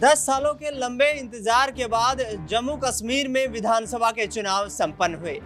10 सालों के लंबे इंतजार के बाद जम्मू कश्मीर में विधानसभा के चुनाव संपन्न हुए।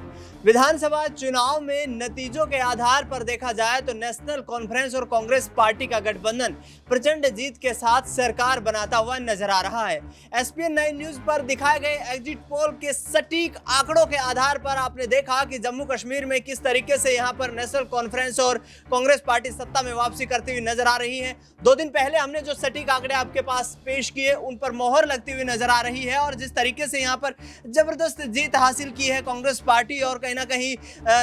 विधानसभा चुनाव में नतीजों के आधार पर देखा जाए तो नेशनल कॉन्फ्रेंस और कांग्रेस पार्टी का गठबंधन प्रचंड जीत के साथ सरकार बनाता हुआ नजर आ रहा है। एसपीएन 9 न्यूज पर दिखाए गए एग्जिट पोल के सटीक आंकड़ों के आधार पर आपने देखा कि जम्मू कश्मीर में किस तरीके से यहां पर नेशनल कॉन्फ्रेंस और कांग्रेस पार्टी सत्ता में वापसी करती हुई नजर आ रही है। 2 दिन पहले हमने जो सटीक आंकड़े आपके पास पेश किए उन पर मोहर लगती हुई नजर आ रही है और जिस तरीके से यहां पर जबरदस्त जीत हासिल की है कांग्रेस पार्टी और कहीं ना कहीं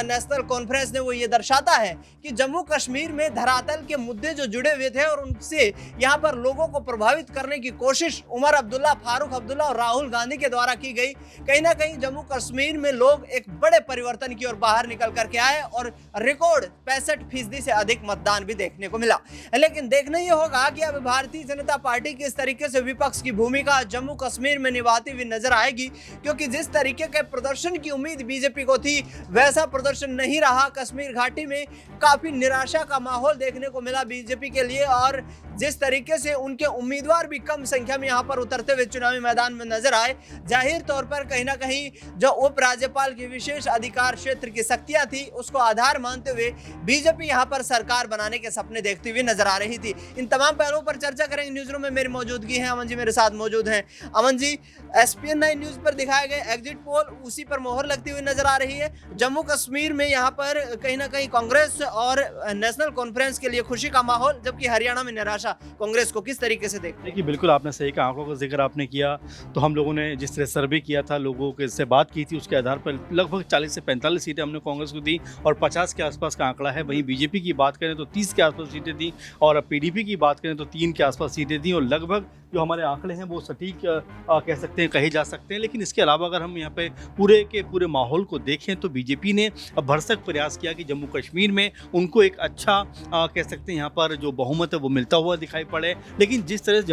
नेशनल कॉन्फ्रेंस ने, वो ये दर्शाता है कि जम्मू कश्मीर में धरातल के मुद्दे जो जुड़े हुए थे और उनसे यहां पर लोगों को प्रभावित करने की कोशिश उमर अब्दुल्ला, फारूक अब्दुल्ला और राहुल गांधी के द्वारा की गई। कहीं ना कहीं जम्मू कश्मीर में लोग एक बड़े परिवर्तन की ओर बाहर निकल करके आए और रिकॉर्ड 65% से अधिक मतदान भी देखने को मिला। लेकिन देखना यह होगा कि अब भारतीय जनता पार्टी किस तरीके से विपक्ष की भूमिका जम्मू कश्मीर में निभाती हुई नजर आएगी, क्योंकि जिस तरीके के प्रदर्शन की उम्मीद बीजेपी को थी वैसा प्रदर्शन नहीं रहा। कश्मीर घाटी में काफी निराशा का माहौल देखने को मिला बीजेपी के लिए और जिस तरीके से उनके उम्मीदवार भी कम संख्या में यहां पर उतरते हुए चुनावी मैदान में नजर आए, जाहिर तौर पर कहीं ना कहीं जो उप राज्यपाल की विशेष अधिकार क्षेत्र की शक्तियां थी उसको आधार मानते हुए बीजेपी यहां पर सरकार बनाने के सपने देखती हुई नजर आ रही थी। इन तमाम पहलुओं पर चर्चा करेंगे। न्यूज रूम में मेरी मौजूदगी है, अमन जी मेरे साथ मौजूद हैं। अमन जी, एसपीएन 9 न्यूज पर दिखाए गए एग्जिट पोल उसी पर मोहर लगती हुई नजर आ रही है। जम्मू कश्मीर में यहाँ पर कहीं ना कहीं कांग्रेस और नेशनल कॉन्फ्रेंस के लिए खुशी का माहौल, जबकि हरियाणा में निराशा। कांग्रेस को किस तरीके से देखते हैं? बिल्कुल आपने सही कहा, आंकड़ों का जिक्र आपने किया तो हम लोगों ने जिस तरह सर्वे किया था, लोगों के से बात की थी, उसके आधार पर लगभग 40 से 45 सीटें हमने कांग्रेस को दी और 50 के आसपास का आंकड़ा है। वहीं बीजेपी की बात करें तो 30 के आसपास सीटें दी और पीडीपी की बात करें तो 3 के आसपास सीटें दी और लगभग जो हमारे आंकड़े हैं वो सटीक कह सकते हैं, कहे जा सकते हैं। लेकिन इसके अलावा अगर हम यहाँ पे पूरे के पूरे माहौल को देखें तो बीजेपी ने भरसक प्रयास किया कि जम्मू कश्मीर में उनको एक अच्छा कह सकते हैं यहाँ पर जो बहुमत है वो मिलता हुआ दिखाई पड़े। लेकिन जिस तरह से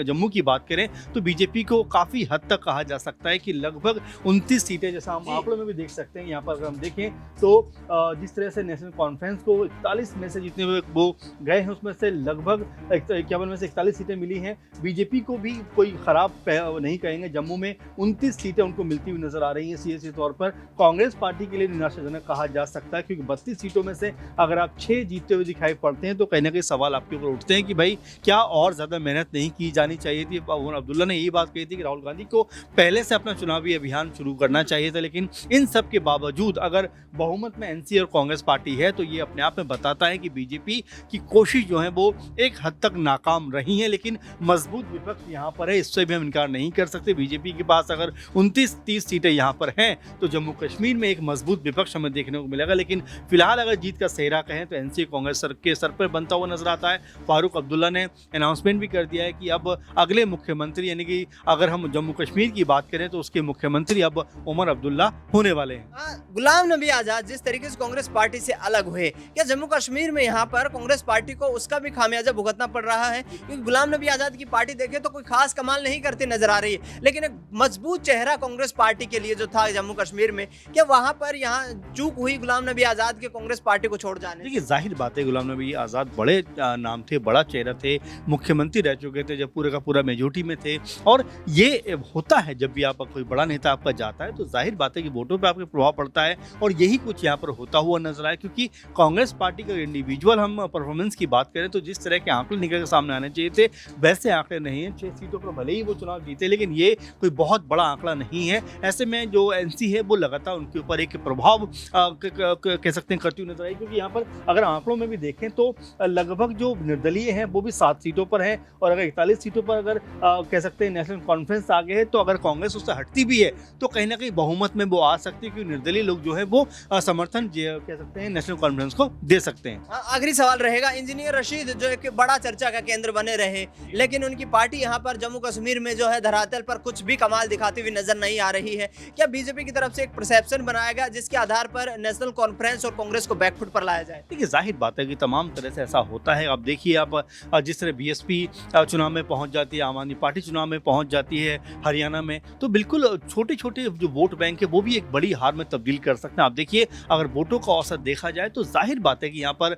जम्मू की बात करें तो बीजेपी को काफ़ी हद तक कहा जा सकता है कि लगभग 29 सीटें, जैसा हम आंकड़ों में भी देख सकते हैं यहाँ पर अगर हम देखें तो जिस तरह से नेशनल कॉन्फ्रेंस को 41 में से जितने वो गए हैं उसमें से लगभग 51 में से 41 सीटें मिली हैं। बीजेपी को भी कोई खराब नहीं कहेंगे, जम्मू में 29 सीटें उनको मिलती हुई नजर आ रही हैं। सियासी तौर पर कांग्रेस पार्टी के लिए निराशाजनक कहा जा सकता है, क्योंकि 32 सीटों में से अगर आप 6 जीतते हुए दिखाई पड़ते हैं तो कहीं ना कहीं सवाल आपके ऊपर उठते हैं कि भाई क्या और ज़्यादा मेहनत नहीं की जानी चाहिए थी। उमर अब्दुल्ला ने यही बात कही थी कि राहुल गांधी को पहले से अपना चुनावी अभियान शुरू करना चाहिए था। लेकिन इन सब के बावजूद अगर बहुमत में एनसी और कांग्रेस पार्टी है तो ये अपने आप में बताता है कि बीजेपी की कोशिश जो है वो एक हद तक नाकाम रही है। लेकिन मजबूत विपक्ष यहाँ पर है, इससे भी हम इनकार नहीं कर सकते। बीजेपी के पास अगर 29-30 सीटें यहाँ पर हैं तो जम्मू कश्मीर में एक मजबूत विपक्ष हमें देखने को मिलेगा। लेकिन फिलहाल अगर जीत का सेहरा कहें तो एनसी कांग्रेस के सर पर बनता हुआ नजर आता है। फारूक अब्दुल्ला ने अनाउंसमेंट भी कर दिया है कि अब अगले मुख्यमंत्री, यानी कि अगर हम जम्मू कश्मीर की बात करें तो उसके मुख्यमंत्री अब उमर अब्दुल्ला होने वाले हैं। गुलाम नबी आजाद जिस तरीके से कांग्रेस पार्टी से अलग हुए, क्या जम्मू कश्मीर में यहाँ पर कांग्रेस पार्टी को उसका भी खामियाजा भुगतना पड़ रहा है? क्योंकि गुलाम नबी आजाद की पार्टी देखे तो कोई खास कमाल नहीं करती नजर आ रही है, लेकिन एक मजबूत चेहरा कांग्रेस पार्टी के लिए जो था जम्मू कश्मीर में, क्या वहां पर यहाँ चूक हुई गुलाम नबी आजाद के कांग्रेस पार्टी को छोड़ जाने? देखिए जाहिर बात है, गुलाम नबी आजाद बड़े नाम थे, बड़ा चेहरा थे, मुख्यमंत्री रह चुके थे जब पूरे का पूरा मेजोरिटी में थे। और ये होता है जब भी आप कोई बड़ा नेता आपका जाता है तो जाहिर बात है कि वोटों पे आपके प्रभाव पड़ता है और यही कुछ यहाँ पर होता हुआ नजर आया। क्योंकि कांग्रेस पार्टी का इंडिविजुअल हम परफॉर्मेंस की बात करें तो जिस तरह के आंकड़े निकल के सामने आने चाहिए थे वैसे आंकड़े नहीं है। 6 सीटों पर भले ही वो चुनाव जीते लेकिन ये कोई बहुत बड़ा आंकड़ा नहीं है। ऐसे में जो एनसी है वो लगातार उनके ऊपर एक प्रभाव कह सकते हैं करती हुई नजर आई। क्योंकि यहाँ पर अगर आंकड़ों में भी देखें तो लगभग जो निर्दलीय हैं वो भी 7 सीटों पर है और अगर 41 सीटों पर अगर कह सकते हैं नेशनल कॉन्फ्रेंस आगे है तो अगर कांग्रेस उससे हटती भी है तो कहीं ना कहीं बहुमत में वो आ सकती है, क्योंकि निर्दलीय लोग जो है वो समर्थन कह सकते हैं नेशनल कॉन्फ्रेंस को दे सकते हैं। आखिरी सवाल रहेगा, इंजीनियर रशीद जो एक बड़ा चर्चा का केंद्र बने रहे लेकिन उनकी पार्टी यहाँ पर जम्मू कश्मीर में जो है धरातल पर कुछ भी कमाल दिखाती हुई नजर नहीं आ रही है। क्या बीजेपी की तरफ से एक परसेप्शन बनाया गया जिसके आधार पर नेशनल कॉन्फ्रेंस और कांग्रेस को बैकफुट पर लाया जाए? देखिए जाहिर बात है कि तमाम तरह से ऐसा होता है। अब देखिए आप जिस तरह बीएसपी चुनाव में पहुंच जाती है, आम आदमी पार्टी चुनाव में पहुंच जाती है हरियाणा में, तो बिल्कुल छोटे छोटे जो वोट बैंक है वो भी एक बड़ी हार में तब्दील कर सकते हैं। आप देखिए अगर वोटों का औसत देखा जाए तो जाहिर बात है कि यहाँ पर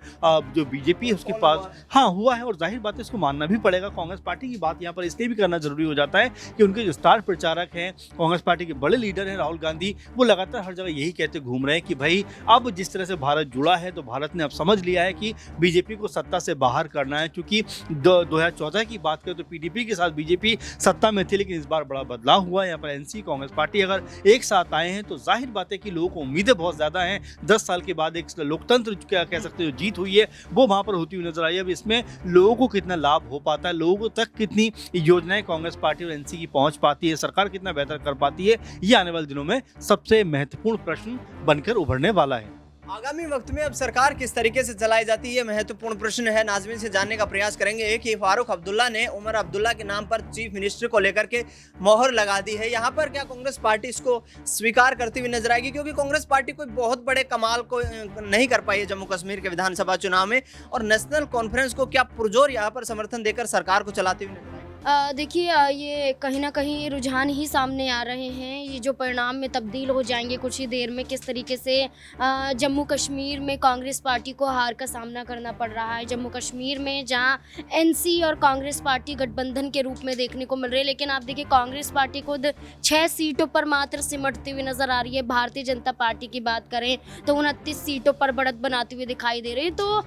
जो बीजेपी है उसके पास हाँ हुआ है और जाहिर बात है इसको मानना भी पड़ेगा। कांग्रेस पार्टी की बात यहाँ पर इसलिए भी करना जरूरी हो जाता है कि उनके जो स्टार प्रचारक हैं, कांग्रेस पार्टी के बड़े लीडर हैं राहुल गांधी, वो लगातार हर जगह यही कहते घूम रहे हैं कि भाई अब जिस तरह से भारत जुड़ा है तो भारत ने अब समझ लिया है कि बीजेपी को सत्ता से बाहर करना है। क्योंकि 2014 की बात करें तो पीडीपी के साथ बीजेपी सत्ता में थी, लेकिन इस बार बड़ा बदलाव हुआ। यहाँ पर एनसी, कांग्रेस पार्टी अगर एक साथ आए हैं तो जाहिर बात है कि लोगों को उम्मीदें बहुत ज्यादा हैं। 10 साल के बाद एक लोकतंत्र क्या कह सकते हो जीत हुई है, वो वहां पर होती हुई नजर आई है। अब इसमें लोगों को कितना लाभ हो पाता है, लोगों तक कितनी योजनाएं कांग्रेस पार्टी और एनसी की पहुंच पाती है, सरकार कितना बेहतर कर पाती है, ये आने वाले दिनों में सबसे महत्वपूर्ण प्रश्न बनकर उभरने वाला है। आगामी वक्त में अब सरकार किस तरीके से चलाई जाती है, महत्वपूर्ण प्रश्न है। नाज़रीन से जानने का प्रयास करेंगे कि फारूक अब्दुल्ला ने उमर अब्दुल्ला के नाम पर चीफ मिनिस्टर को लेकर के मोहर लगा दी है। यहाँ पर क्या कांग्रेस पार्टी इसको स्वीकार करती हुई नजर आएगी? क्योंकि कांग्रेस पार्टी कोई बहुत बड़े कमाल को नहीं कर पाई है जम्मू कश्मीर के विधानसभा चुनाव में, और नेशनल कॉन्फ्रेंस को क्या पुरजोर यहाँ पर समर्थन देकर सरकार को चलाती हुई नजर आएगी? देखिए, ये कहीं ना कहीं रुझान ही सामने आ रहे हैं। ये जो परिणाम में तब्दील हो जाएंगे कुछ ही देर में, किस तरीके से जम्मू कश्मीर में कांग्रेस पार्टी को हार का सामना करना पड़ रहा है। जम्मू कश्मीर में जहां एनसी और कांग्रेस पार्टी गठबंधन के रूप में देखने को मिल रहे हैं, लेकिन आप देखिए कांग्रेस पार्टी खुद 6 सीटों पर मात्र सिमटती हुई नज़र आ रही है। भारतीय जनता पार्टी की बात करें तो 29 सीटों पर बढ़त बनाती हुई दिखाई दे रही है। तो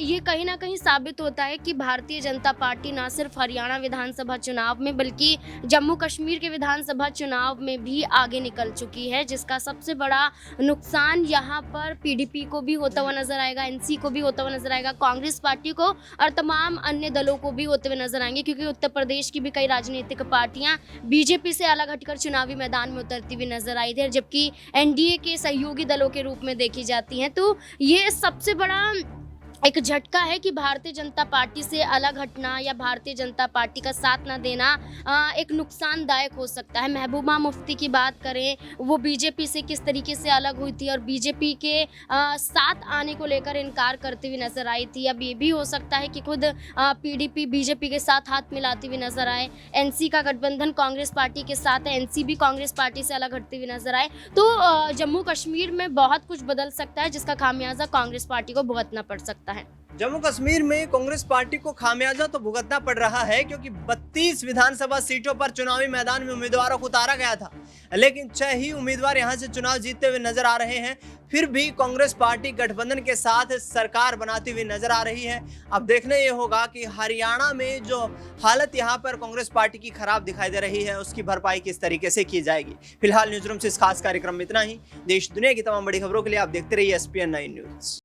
ये कहीं ना कहीं साबित होता है कि भारतीय जनता पार्टी ना सिर्फ हरियाणा विधानसभा चुनाव में बल्कि जम्मू कश्मीर के विधानसभा चुनाव में भी आगे निकल चुकी है, जिसका सबसे बड़ा नुकसान यहाँ पर पीडीपी को भी होता हुआ नजर आएगा, एनसी को भी होता हुआ नजर आएगा, कांग्रेस पार्टी को और तमाम अन्य दलों को भी होते हुए नजर आएंगे। क्योंकि उत्तर प्रदेश की भी कई राजनीतिक पार्टियां बीजेपी से अलग हटकर चुनावी मैदान में उतरती हुई नजर आई थी, जबकि एनडीए के सहयोगी दलों के रूप में देखी जाती हैं। तो ये सबसे बड़ा एक झटका है कि भारतीय जनता पार्टी से अलग हटना या भारतीय जनता पार्टी का साथ ना देना एक नुकसानदायक हो सकता है। महबूबा मुफ्ती की बात करें, वो बीजेपी से किस तरीके से अलग हुई थी और बीजेपी के साथ आने को लेकर इनकार करती हुई नजर आई थी। अब ये भी हो सकता है कि खुद पीडीपी बीजेपी के साथ हाथ मिलाती हुई नजर आए। एनसी का गठबंधन कांग्रेस पार्टी के साथ है, एनसी भी कांग्रेस पार्टी से अलग हटती हुई नजर आए। तो जम्मू कश्मीर में बहुत कुछ बदल सकता है, जिसका खामियाजा कांग्रेस पार्टी को भुगतना पड़ सकता है। जम्मू कश्मीर में कांग्रेस पार्टी को खामियाजा तो भुगतना पड़ रहा है, क्योंकि 32 विधानसभा सीटों पर चुनावी मैदान में उम्मीदवारों को उतारा गया था, लेकिन 6 ही उम्मीदवार यहां से चुनाव जीतते हुए नजर आ रहे हैं। फिर भी कांग्रेस पार्टी गठबंधन के साथ सरकार बनाती हुई नजर आ रही है। अब देखना ये होगा कि हरियाणा में जो हालत यहां पर कांग्रेस पार्टी की खराब दिखाई दे रही है, उसकी भरपाई किस तरीके से की जाएगी। फिलहाल न्यूज़ रूम से इस खास कार्यक्रम में इतना ही। देश दुनिया की तमाम बड़ी खबरों के लिए आप देखते रहिए SPN 9 न्यूज़।